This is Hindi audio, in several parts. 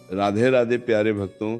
राधे राधे प्यारे भक्तों।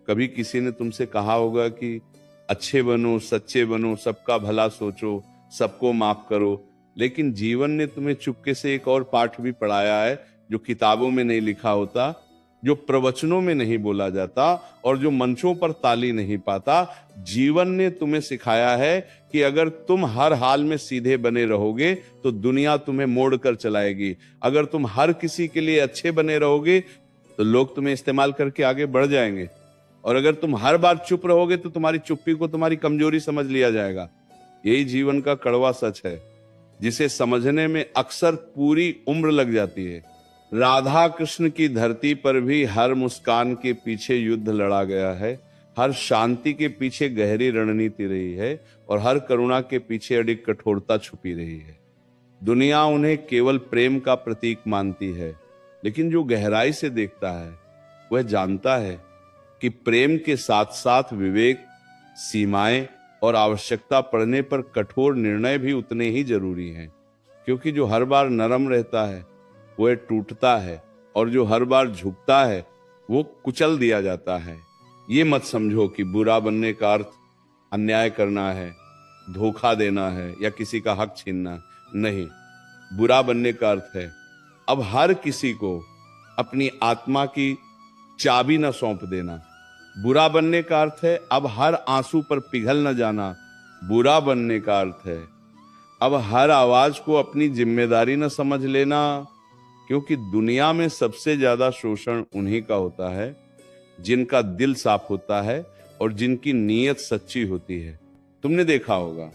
कभी किसी ने तुमसे कहा होगा कि अच्छे बनो, सच्चे बनो, सबका भला सोचो, सबको माफ करो, लेकिन जीवन ने तुम्हें चुपके से एक और पाठ भी पढ़ाया है जो किताबों में नहीं लिखा होता, जो प्रवचनों में नहीं बोला जाता और जो मंचों पर ताली नहीं पाता। जीवन ने तुम्हें सिखाया है कि अगर तुम हर हाल में सीधे बने रहोगे तो दुनिया तुम्हें मोड़ कर चलाएगी। अगर तुम हर किसी के लिए अच्छे बने रहोगे तो लोग तुम्हें इस्तेमाल करके आगे बढ़ जाएंगे, और अगर तुम हर बार चुप रहोगे तो तुम्हारी चुप्पी को तुम्हारी कमजोरी समझ लिया जाएगा। यही जीवन का कड़वा सच है, जिसे समझने में अक्सर पूरी उम्र लग जाती है। राधा कृष्ण की धरती पर भी हर मुस्कान के पीछे युद्ध लड़ा गया है, हर शांति के पीछे गहरी रणनीति रही है और हर करुणा के पीछे अडिग कठोरता छुपी रही है। दुनिया उन्हें केवल प्रेम का प्रतीक मानती है, लेकिन जो गहराई से देखता है वह जानता है कि प्रेम के साथ साथ विवेक, सीमाएं और आवश्यकता पड़ने पर कठोर निर्णय भी उतने ही जरूरी हैं। क्योंकि जो हर बार नरम रहता है वह टूटता है, और जो हर बार झुकता है वो कुचल दिया जाता है। ये मत समझो कि बुरा बनने का अर्थ अन्याय करना है, धोखा देना है या किसी का हक छीनना। नहीं, बुरा बनने का अर्थ है अब हर किसी को अपनी आत्मा की चाबी न सौंप देना। बुरा बनने का अर्थ है अब हर आंसू पर पिघल न जाना। बुरा बनने का अर्थ है अब हर आवाज को अपनी जिम्मेदारी न समझ लेना। क्योंकि दुनिया में सबसे ज्यादा शोषण उन्हीं का होता है जिनका दिल साफ होता है और जिनकी नीयत सच्ची होती है। तुमने देखा होगा,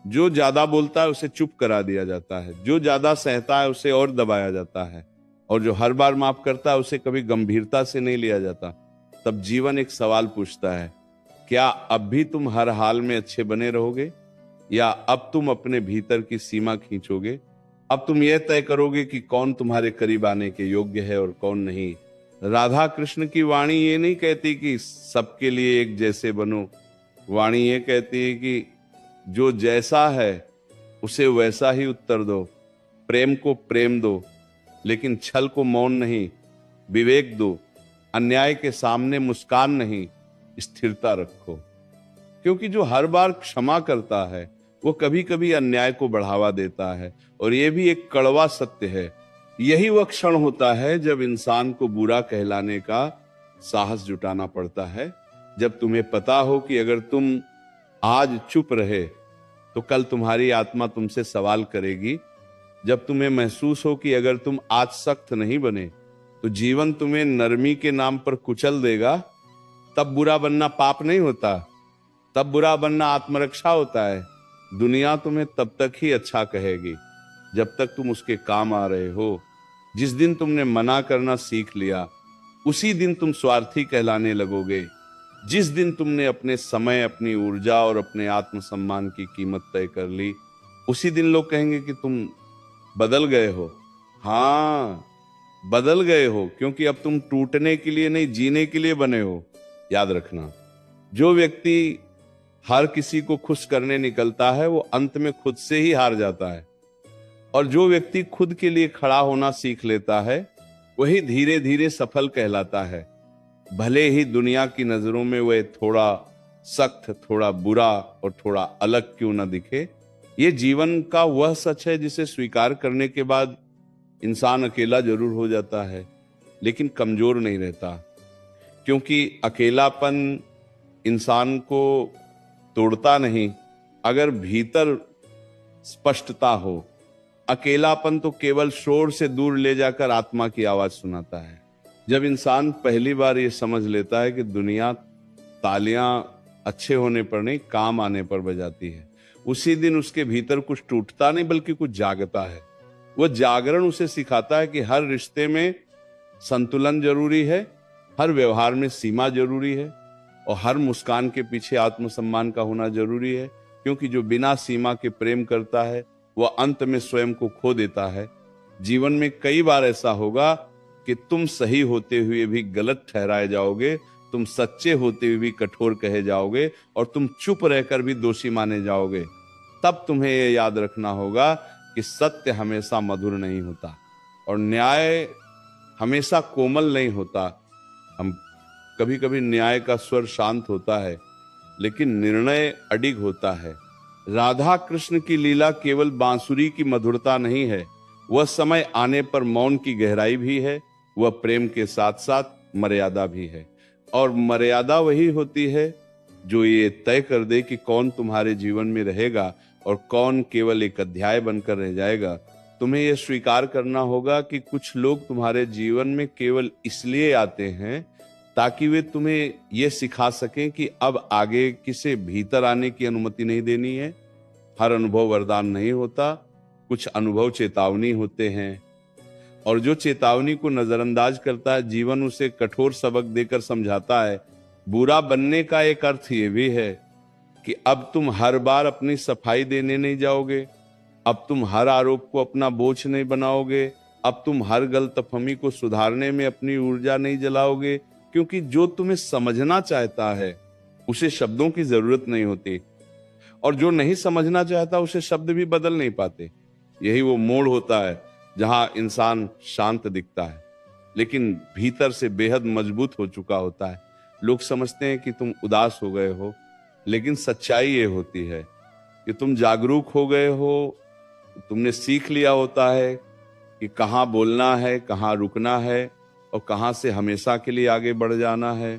जो ज्यादा बोलता है उसे चुप करा दिया जाता है, जो ज्यादा सहता है उसे और दबाया जाता है, और जो हर बार माफ करता है उसे कभी गंभीरता से नहीं लिया जाता। तब जीवन एक सवाल पूछता है, क्या अब भी तुम हर हाल में अच्छे बने रहोगे, या अब तुम अपने भीतर की सीमा खींचोगे? अब तुम यह तय करोगे कि कौन तुम्हारे करीब आने के योग्य है और कौन नहीं। राधा कृष्ण की वाणी ये नहीं कहती कि सबके लिए एक जैसे बनो। वाणी ये कहती है कि जो जैसा है उसे वैसा ही उत्तर दो। प्रेम को प्रेम दो, लेकिन छल को मौन नहीं। विवेक दो, अन्याय के सामने मुस्कान नहीं, स्थिरता रखो। क्योंकि जो हर बार क्षमा करता है वो कभी कभी अन्याय को बढ़ावा देता है, और यह भी एक कड़वा सत्य है। यही वह क्षण होता है जब इंसान को बुरा कहलाने का साहस जुटाना पड़ता है, जब तुम्हें पता हो कि अगर तुम आज चुप रहे तो कल तुम्हारी आत्मा तुमसे सवाल करेगी, जब तुम्हें महसूस हो कि अगर तुम आज सख्त नहीं बने तो जीवन तुम्हें नरमी के नाम पर कुचल देगा। तब बुरा बनना पाप नहीं होता, तब बुरा बनना आत्मरक्षा होता है। दुनिया तुम्हें तब तक ही अच्छा कहेगी जब तक तुम उसके काम आ रहे हो। जिस दिन तुमने मना करना सीख लिया उसी दिन तुम स्वार्थी कहलाने लगोगे। जिस दिन तुमने अपने समय, अपनी ऊर्जा और अपने आत्मसम्मान की कीमत तय कर ली, उसी दिन लोग कहेंगे कि तुम बदल गए हो। हाँ, बदल गए हो, क्योंकि अब तुम टूटने के लिए नहीं, जीने के लिए बने हो। याद रखना, जो व्यक्ति हर किसी को खुश करने निकलता है वो अंत में खुद से ही हार जाता है, और जो व्यक्ति खुद के लिए खड़ा होना सीख लेता है वही धीरे धीरे सफल कहलाता है। भले ही दुनिया की नजरों में वह थोड़ा सख्त, थोड़ा बुरा और थोड़ा अलग क्यों ना दिखे। ये जीवन का वह सच है जिसे स्वीकार करने के बाद इंसान अकेला जरूर हो जाता है, लेकिन कमजोर नहीं रहता। क्योंकि अकेलापन इंसान को तोड़ता नहीं, अगर भीतर स्पष्टता हो। अकेलापन तो केवल शोर से दूर ले जाकर आत्मा की आवाज सुनाता है। जब इंसान पहली बार ये समझ लेता है कि दुनिया तालियां अच्छे होने पर नहीं, काम आने पर बजाती है, उसी दिन उसके भीतर कुछ टूटता नहीं बल्कि कुछ जागता है। वह जागरण उसे सिखाता है कि हर रिश्ते में संतुलन जरूरी है, हर व्यवहार में सीमा जरूरी है, और हर मुस्कान के पीछे आत्मसम्मान का होना जरूरी है। क्योंकि जो बिना सीमा के प्रेम करता है वह अंत में स्वयं को खो देता है। जीवन में कई बार ऐसा होगा कि तुम सही होते हुए भी गलत ठहराए जाओगे, तुम सच्चे होते हुए भी कठोर कहे जाओगे, और तुम चुप रहकर भी दोषी माने जाओगे। तब तुम्हें यह याद रखना होगा कि सत्य हमेशा मधुर नहीं होता और न्याय हमेशा कोमल नहीं होता। हम कभी कभी न्याय का स्वर शांत होता है, लेकिन निर्णय अडिग होता है। राधा कृष्ण की लीला केवल बांसुरी की मधुरता नहीं है, वह समय आने पर मौन की गहराई भी है, वह प्रेम के साथ साथ मर्यादा भी है। और मर्यादा वही होती है जो ये तय कर दे कि कौन तुम्हारे जीवन में रहेगा और कौन केवल एक अध्याय बनकर रह जाएगा। तुम्हें यह स्वीकार करना होगा कि कुछ लोग तुम्हारे जीवन में केवल इसलिए आते हैं ताकि वे तुम्हें यह सिखा सकें कि अब आगे किसे भीतर आने की अनुमति नहीं देनी है। हर अनुभव वरदान नहीं होता, कुछ अनुभव चेतावनी होते हैं, और जो चेतावनी को नजरअंदाज करता है जीवन उसे कठोर सबक देकर समझाता है। बुरा बनने का एक अर्थ ये भी है कि अब तुम हर बार अपनी सफाई देने नहीं जाओगे, अब तुम हर आरोप को अपना बोझ नहीं बनाओगे, अब तुम हर गलतफहमी को सुधारने में अपनी ऊर्जा नहीं जलाओगे, क्योंकि जो तुम्हें समझना चाहता है उसे शब्दों की जरूरत नहीं होती, और जो नहीं समझना चाहता उसे शब्द भी बदल नहीं पाते। यही वो मोड़ होता है जहां इंसान शांत दिखता है लेकिन भीतर से बेहद मजबूत हो चुका होता है। लोग समझते हैं कि तुम उदास हो गए हो, लेकिन सच्चाई ये होती है कि तुम जागरूक हो गए हो, तुमने सीख लिया होता है कि कहाँ बोलना है, कहाँ रुकना है और कहाँ से हमेशा के लिए आगे बढ़ जाना है।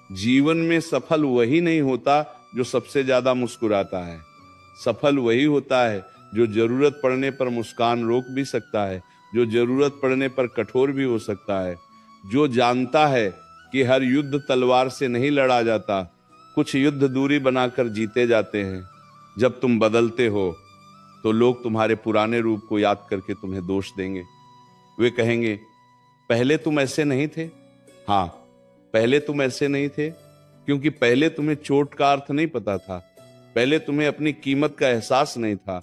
जीवन में सफल वही नहीं होता जो सबसे ज्यादा मुस्कुराता है, सफल वही होता है जो जरूरत पड़ने पर मुस्कान रोक भी सकता है, जो जरूरत पड़ने पर कठोर भी हो सकता है, जो जानता है कि हर युद्ध तलवार से नहीं लड़ा जाता, कुछ युद्ध दूरी बनाकर जीते जाते हैं। जब तुम बदलते हो तो लोग तुम्हारे पुराने रूप को याद करके तुम्हें दोष देंगे। वे कहेंगे पहले तुम ऐसे नहीं थे। हाँ, पहले तुम ऐसे नहीं थे क्योंकि पहले तुम्हें चोट का अर्थ नहीं पता था, पहले तुम्हें अपनी कीमत का एहसास नहीं था,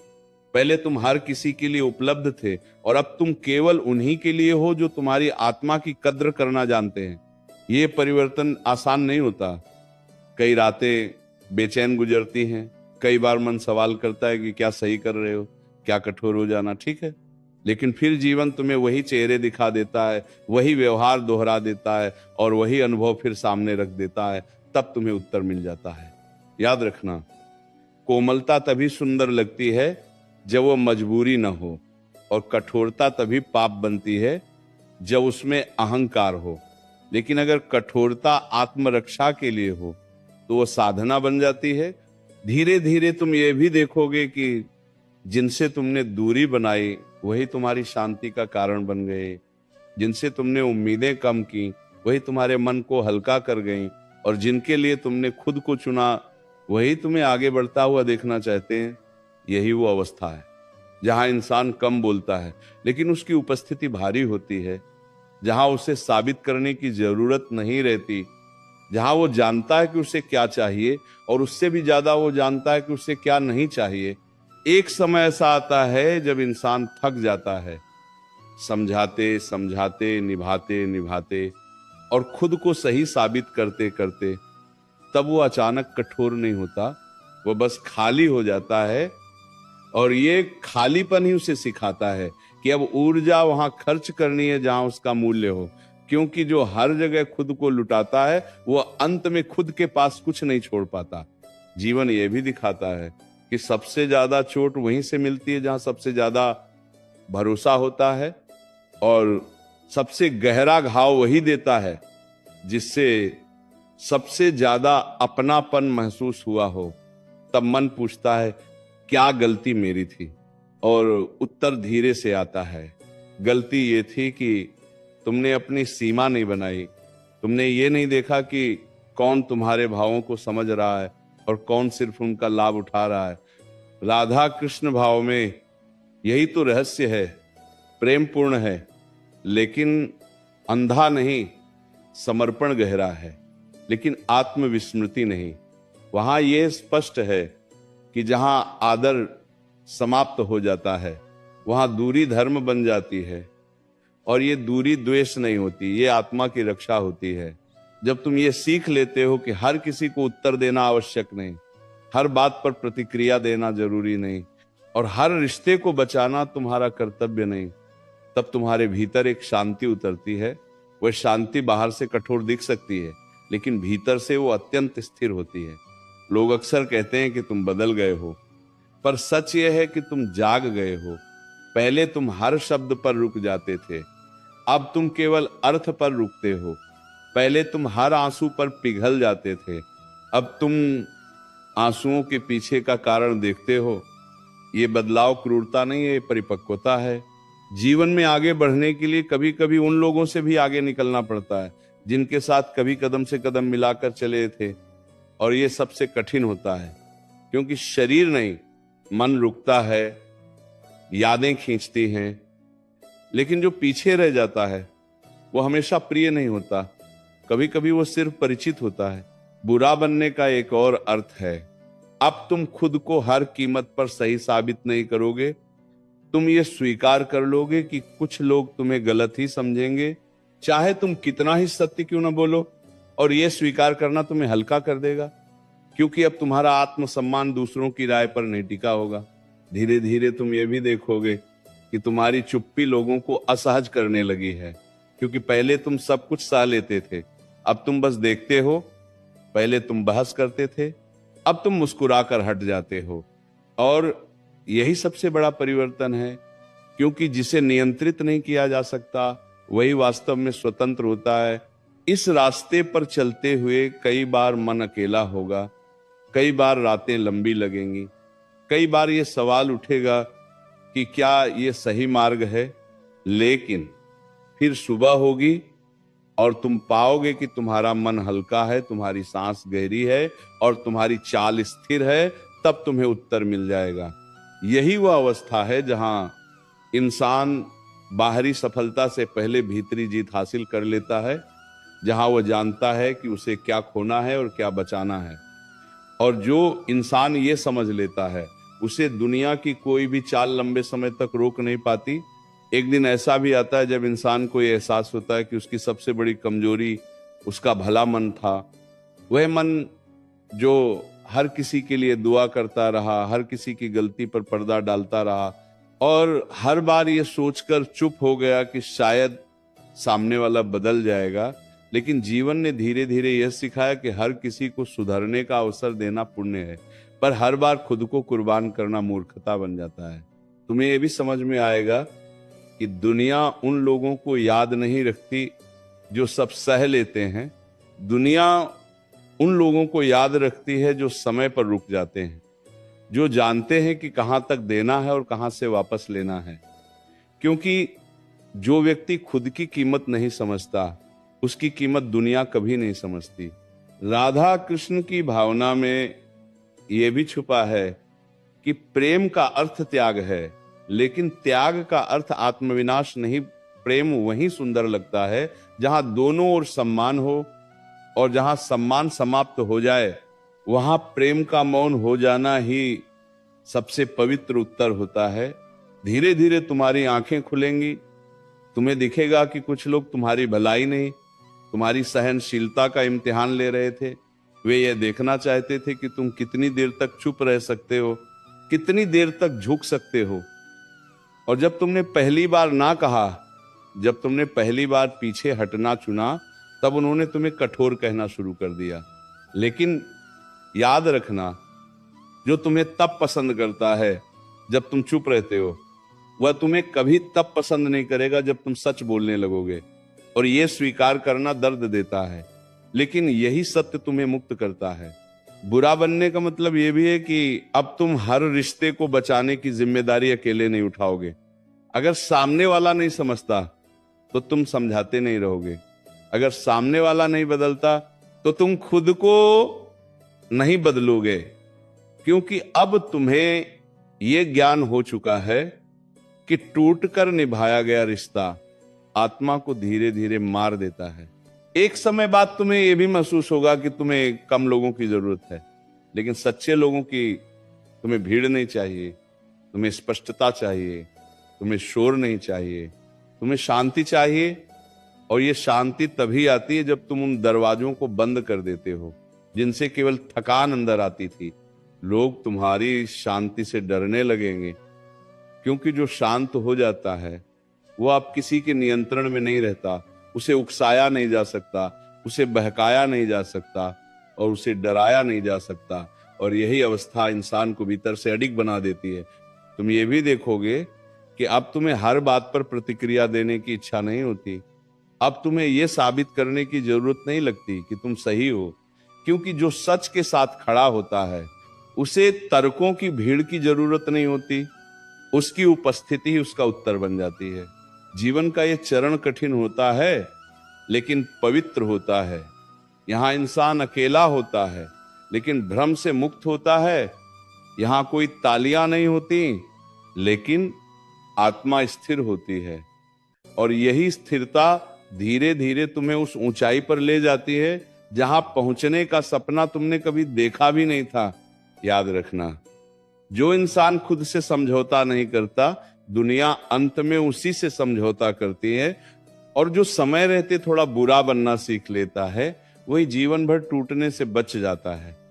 पहले तुम हर किसी के लिए उपलब्ध थे और अब तुम केवल उन्हीं के लिए हो जो तुम्हारी आत्मा की कद्र करना जानते हैं। ये परिवर्तन आसान नहीं होता। कई रातें बेचैन गुजरती हैं, कई बार मन सवाल करता है कि क्या सही कर रहे हो, क्या कठोर हो जाना ठीक है, लेकिन फिर जीवन तुम्हें वही चेहरे दिखा देता है, वही व्यवहार दोहरा देता है और वही अनुभव फिर सामने रख देता है। तब तुम्हें उत्तर मिल जाता है। याद रखना, कोमलता तभी सुंदर लगती है जब वो मजबूरी न हो, और कठोरता तभी पाप बनती है जब उसमें अहंकार हो। लेकिन अगर कठोरता आत्मरक्षा के लिए हो तो वो साधना बन जाती है। धीरे धीरे तुम ये भी देखोगे कि जिनसे तुमने दूरी बनाई वही तुम्हारी शांति का कारण बन गए, जिनसे तुमने उम्मीदें कम की वही तुम्हारे मन को हल्का कर गई, और जिनके लिए तुमने खुद को चुना वही तुम्हें आगे बढ़ता हुआ देखना चाहते हैं। यही वो अवस्था है जहां इंसान कम बोलता है लेकिन उसकी उपस्थिति भारी होती है, जहां उसे साबित करने की जरूरत नहीं रहती, जहां वो जानता है कि उसे क्या चाहिए और उससे भी ज्यादा वो जानता है कि उसे क्या नहीं चाहिए। एक समय ऐसा आता है जब इंसान थक जाता है, समझाते समझाते, निभाते निभाते और खुद को सही साबित करते करते। तब वो अचानक कठोर नहीं होता, वो बस खाली हो जाता है, और ये खालीपन ही उसे सिखाता है कि अब ऊर्जा वहां खर्च करनी है जहां उसका मूल्य हो, क्योंकि जो हर जगह खुद को लुटाता है वो अंत में खुद के पास कुछ नहीं छोड़ पाता। जीवन ये भी दिखाता है कि सबसे ज्यादा चोट वहीं से मिलती है जहां सबसे ज्यादा भरोसा होता है, और सबसे गहरा घाव वही देता है जिससे सबसे ज्यादा अपनापन महसूस हुआ हो। तब मन पूछता है क्या गलती मेरी थी, और उत्तर धीरे से आता है, गलती ये थी कि तुमने अपनी सीमा नहीं बनाई, तुमने ये नहीं देखा कि कौन तुम्हारे भावों को समझ रहा है और कौन सिर्फ उनका लाभ उठा रहा है। राधा कृष्ण भाव में यही तो रहस्य है। प्रेम पूर्ण है लेकिन अंधा नहीं, समर्पण गहरा है लेकिन आत्मविस्मृति नहीं। वहां यह स्पष्ट है कि जहां आदर समाप्त हो जाता है वहां दूरी धर्म बन जाती है, और ये दूरी द्वेष नहीं होती, ये आत्मा की रक्षा होती है। जब तुम ये सीख लेते हो कि हर किसी को उत्तर देना आवश्यक नहीं, हर बात पर प्रतिक्रिया देना जरूरी नहीं, और हर रिश्ते को बचाना तुम्हारा कर्तव्य नहीं, तब तुम्हारे भीतर एक शांति उतरती है वह शांति बाहर से कठोर दिख सकती है, लेकिन भीतर से वो अत्यंत स्थिर होती है। लोग अक्सर कहते हैं कि तुम बदल गए हो, पर सच यह है कि तुम जाग गए हो। पहले तुम हर शब्द पर रुक जाते थे, अब तुम केवल अर्थ पर रुकते हो। पहले तुम हर आंसू पर पिघल जाते थे, अब तुम आंसुओं के पीछे का कारण देखते हो। ये बदलाव क्रूरता नहीं है, ये परिपक्वता है। जीवन में आगे बढ़ने के लिए कभी कभी उन लोगों से भी आगे निकलना पड़ता है जिनके साथ कभी कदम से कदम मिलाकर चले थे, और ये सबसे कठिन होता है, क्योंकि शरीर नहीं, मन रुकता है, यादें खींचती हैं, लेकिन जो पीछे रह जाता है वो हमेशा प्रिय नहीं होता। कभी कभी वो सिर्फ परिचित होता है। बुरा बनने का एक और अर्थ है, अब तुम खुद को हर कीमत पर सही साबित नहीं करोगे। तुम ये स्वीकार कर लोगे कि कुछ लोग तुम्हें गलत ही समझेंगे, चाहे तुम कितना ही सत्य क्यों ना बोलो, और ये स्वीकार करना तुम्हें हल्का कर देगा, क्योंकि अब तुम्हारा आत्मसम्मान दूसरों की राय पर नहीं टिका होगा। धीरे धीरे तुम ये भी देखोगे कि तुम्हारी चुप्पी लोगों को असहज करने लगी है, क्योंकि पहले तुम सब कुछ सह लेते थे, अब तुम बस देखते हो। पहले तुम बहस करते थे, अब तुम मुस्कुराकर हट जाते हो। और यही सबसे बड़ा परिवर्तन है, क्योंकि जिसे नियंत्रित नहीं किया जा सकता वही वास्तव में स्वतंत्र होता है। इस रास्ते पर चलते हुए कई बार मन अकेला होगा, कई बार रातें लंबी लगेंगी, कई बार ये सवाल उठेगा कि क्या ये सही मार्ग है। लेकिन फिर सुबह होगी और तुम पाओगे कि तुम्हारा मन हल्का है, तुम्हारी सांस गहरी है और तुम्हारी चाल स्थिर है। तब तुम्हें उत्तर मिल जाएगा। यही वह अवस्था है जहां इंसान बाहरी सफलता से पहले भीतरी जीत हासिल कर लेता है, जहां वह जानता है कि उसे क्या खोना है और क्या बचाना है। और जो इंसान ये समझ लेता है, उसे दुनिया की कोई भी चाल लंबे समय तक रोक नहीं पाती। एक दिन ऐसा भी आता है जब इंसान को ये एहसास होता है कि उसकी सबसे बड़ी कमजोरी उसका भला मन था। वह मन जो हर किसी के लिए दुआ करता रहा, हर किसी की गलती पर पर्दा डालता रहा, और हर बार ये सोचकर चुप हो गया कि शायद सामने वाला बदल जाएगा। लेकिन जीवन ने धीरे धीरे यह सिखाया कि हर किसी को सुधरने का अवसर देना पुण्य है, पर हर बार खुद को कुर्बान करना मूर्खता बन जाता है। तुम्हें यह भी समझ में आएगा कि दुनिया उन लोगों को याद नहीं रखती जो सब सह लेते हैं, दुनिया उन लोगों को याद रखती है जो समय पर रुक जाते हैं, जो जानते हैं कि कहां तक देना है और कहां से वापस लेना है। क्योंकि जो व्यक्ति खुद की कीमत नहीं समझता, उसकी कीमत दुनिया कभी नहीं समझती। राधा कृष्ण की भावना में यह भी छुपा है कि प्रेम का अर्थ त्याग है, लेकिन त्याग का अर्थ आत्मविनाश नहीं। प्रेम वहीं सुंदर लगता है जहां दोनों ओर सम्मान हो, और जहां सम्मान समाप्त हो जाए वहां प्रेम का मौन हो जाना ही सबसे पवित्र उत्तर होता है। धीरे धीरे तुम्हारी आंखें खुलेंगी, तुम्हें दिखेगा कि कुछ लोग तुम्हारी भलाई नहीं, तुम्हारी सहनशीलता का इम्तिहान ले रहे थे। वे यह देखना चाहते थे कि तुम कितनी देर तक चुप रह सकते हो, कितनी देर तक झुक सकते हो। और जब तुमने पहली बार ना कहा, जब तुमने पहली बार पीछे हटना चुना, तब उन्होंने तुम्हें कठोर कहना शुरू कर दिया। लेकिन याद रखना, जो तुम्हें तब पसंद करता है जब तुम चुप रहते हो, वह तुम्हें कभी तब पसंद नहीं करेगा जब तुम सच बोलने लगोगे। और यह स्वीकार करना दर्द देता है, लेकिन यही सत्य तुम्हें मुक्त करता है। बुरा बनने का मतलब यह भी है कि अब तुम हर रिश्ते को बचाने की जिम्मेदारी अकेले नहीं उठाओगे। अगर सामने वाला नहीं समझता तो तुम समझाते नहीं रहोगे। अगर सामने वाला नहीं बदलता तो तुम खुद को नहीं बदलोगे, क्योंकि अब तुम्हें यह ज्ञान हो चुका है कि टूटकर निभाया गया रिश्ता आत्मा को धीरे धीरे मार देता है। एक समय बाद तुम्हें यह भी महसूस होगा कि तुम्हें कम लोगों की जरूरत है, लेकिन सच्चे लोगों की तुम्हें भीड़ नहीं चाहिए, तुम्हें स्पष्टता चाहिए, तुम्हें शोर नहीं चाहिए, तुम्हें शांति चाहिए। और ये शांति तभी आती है जब तुम उन दरवाजों को बंद कर देते हो जिनसे केवल थकान अंदर आती थी। लोग तुम्हारी शांति से डरने लगेंगे, क्योंकि जो शांत हो जाता है वो अब किसी के नियंत्रण में नहीं रहता, उसे उकसाया नहीं जा सकता, उसे बहकाया नहीं जा सकता और उसे डराया नहीं जा सकता। और यही अवस्था इंसान को भीतर से अडिग बना देती है। तुम ये भी देखोगे कि अब तुम्हें हर बात पर प्रतिक्रिया देने की इच्छा नहीं होती। अब तुम्हें यह साबित करने की जरूरत नहीं लगती कि तुम सही हो, क्योंकि जो सच के साथ खड़ा होता है उसे तर्कों की भीड़ की जरूरत नहीं होती, उसकी उपस्थिति ही उसका उत्तर बन जाती है। जीवन का यह चरण कठिन होता है लेकिन पवित्र होता है। यहां इंसान अकेला होता है लेकिन भ्रम से मुक्त होता है। यहां कोई तालियां नहीं होती लेकिन आत्मा स्थिर होती है। और यही स्थिरता धीरे धीरे तुम्हें उस ऊंचाई पर ले जाती है जहां पहुंचने का सपना तुमने कभी देखा भी नहीं था। याद रखना, जो इंसान खुद से समझौता नहीं करता, दुनिया अंत में उसी से समझौता करती है। और जो समय रहते थोड़ा बुरा बनना सीख लेता है, वही जीवन भर टूटने से बच जाता है।